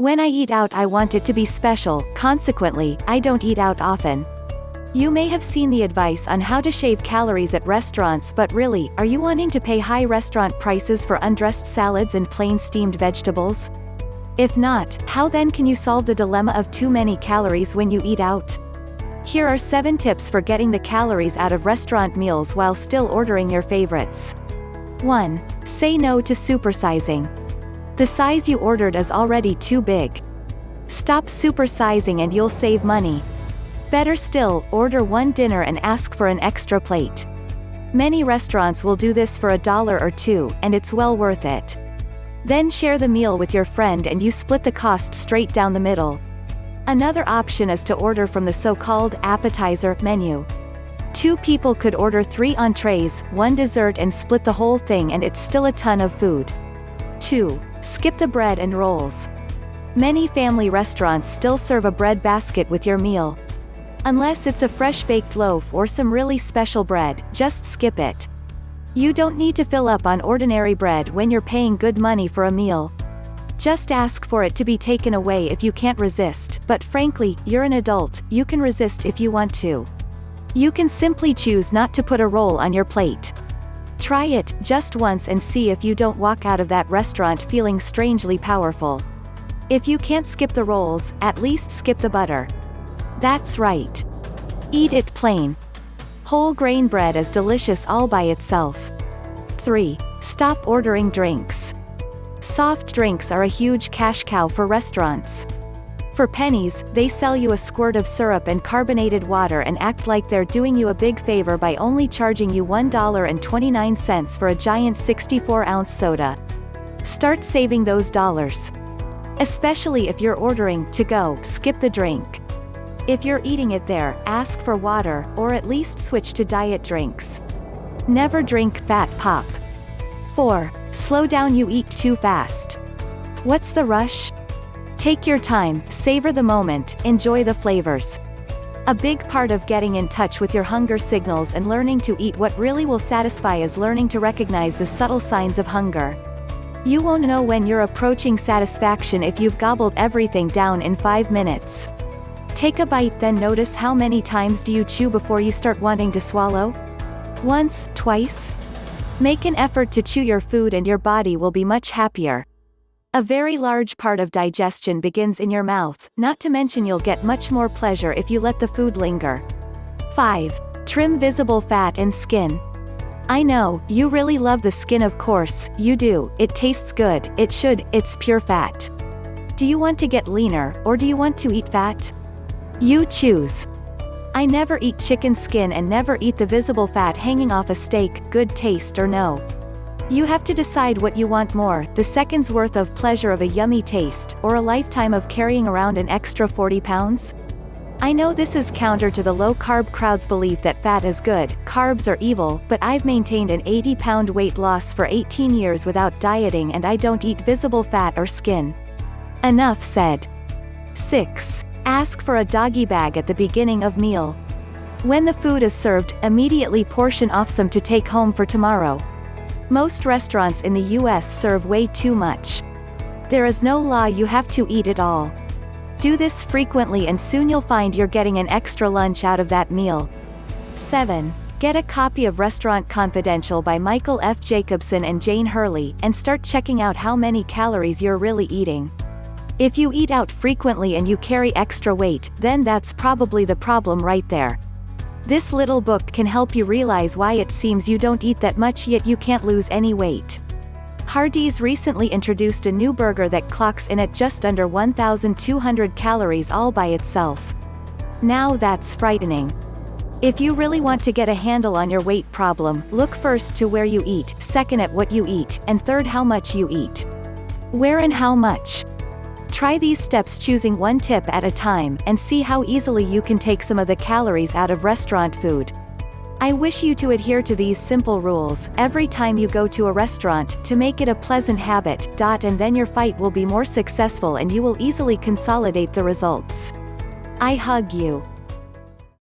When I eat out I want it to be special, consequently, I don't eat out often. You may have seen the advice on how to shave calories at restaurants, but really, are you wanting to pay high restaurant prices for undressed salads and plain steamed vegetables? If not, how then can you solve the dilemma of too many calories when you eat out? Here are 7 tips for getting the calories out of restaurant meals while still ordering your favorites. 1. Say no to supersizing. The size you ordered is already too big. Stop supersizing and you'll save money. Better still, order one dinner and ask for an extra plate. Many restaurants will do this for $1 or $2, and it's well worth it. Then share the meal with your friend and you split the cost straight down the middle. Another option is to order from the so-called appetizer menu. 2 people could order 3 entrees, 1 dessert and split the whole thing, and it's still a ton of food. 2. Skip the bread and rolls. Many family restaurants still serve a bread basket with your meal. Unless it's a fresh baked loaf or some really special bread, just skip it. You don't need to fill up on ordinary bread when you're paying good money for a meal. Just ask for it to be taken away if you can't resist, but frankly, you're an adult, you can resist if you want to. You can simply choose not to put a roll on your plate. Try it, just once, and see if you don't walk out of that restaurant feeling strangely powerful. If you can't skip the rolls, at least skip the butter. That's right. Eat it plain. Whole grain bread is delicious all by itself. 3. Stop ordering drinks. Soft drinks are a huge cash cow for restaurants. For pennies, they sell you a squirt of syrup and carbonated water and act like they're doing you a big favor by only charging you $1.29 for a giant 64-ounce soda. Start saving those dollars. Especially if you're ordering to go, skip the drink. If you're eating it there, ask for water, or at least switch to diet drinks. Never drink fat pop. 4. Slow down, you eat too fast. What's the rush? Take your time, savor the moment, enjoy the flavors. A big part of getting in touch with your hunger signals and learning to eat what really will satisfy is learning to recognize the subtle signs of hunger. You won't know when you're approaching satisfaction if you've gobbled everything down in 5 minutes. Take a bite, then notice how many times do you chew before you start wanting to swallow? Once, twice? Make an effort to chew your food and your body will be much happier. A very large part of digestion begins in your mouth, not to mention you'll get much more pleasure if you let the food linger. 5. Trim visible fat and skin. I know, you really love the skin, of course, you do, it tastes good, it should, it's pure fat. Do you want to get leaner, or do you want to eat fat? You choose. I never eat chicken skin and never eat the visible fat hanging off a steak, good taste or no. You have to decide what you want more, the second's worth of pleasure of a yummy taste, or a lifetime of carrying around an extra 40 pounds? I know this is counter to the low-carb crowd's belief that fat is good, carbs are evil, but I've maintained an 80-pound weight loss for 18 years without dieting and I don't eat visible fat or skin. Enough said. 6. Ask for a doggy bag at the beginning of meal. When the food is served, immediately portion off some to take home for tomorrow. Most restaurants in the US serve way too much. There is no law you have to eat it all. Do this frequently and soon you'll find you're getting an extra lunch out of that meal. 7. Get a copy of Restaurant Confidential by Michael F. Jacobson and Jane Hurley, and start checking out how many calories you're really eating. If you eat out frequently and you carry extra weight, then that's probably the problem right there. This little book can help you realize why it seems you don't eat that much yet you can't lose any weight. Hardee's recently introduced a new burger that clocks in at just under 1,200 calories all by itself. Now that's frightening. If you really want to get a handle on your weight problem, look first to where you eat, second at what you eat, and third how much you eat. Where and how much? Try these steps, choosing one tip at a time, and see how easily you can take some of the calories out of restaurant food. I wish you to adhere to these simple rules every time you go to a restaurant to make it a pleasant habit. And then your fight will be more successful and you will easily consolidate the results. I hug you.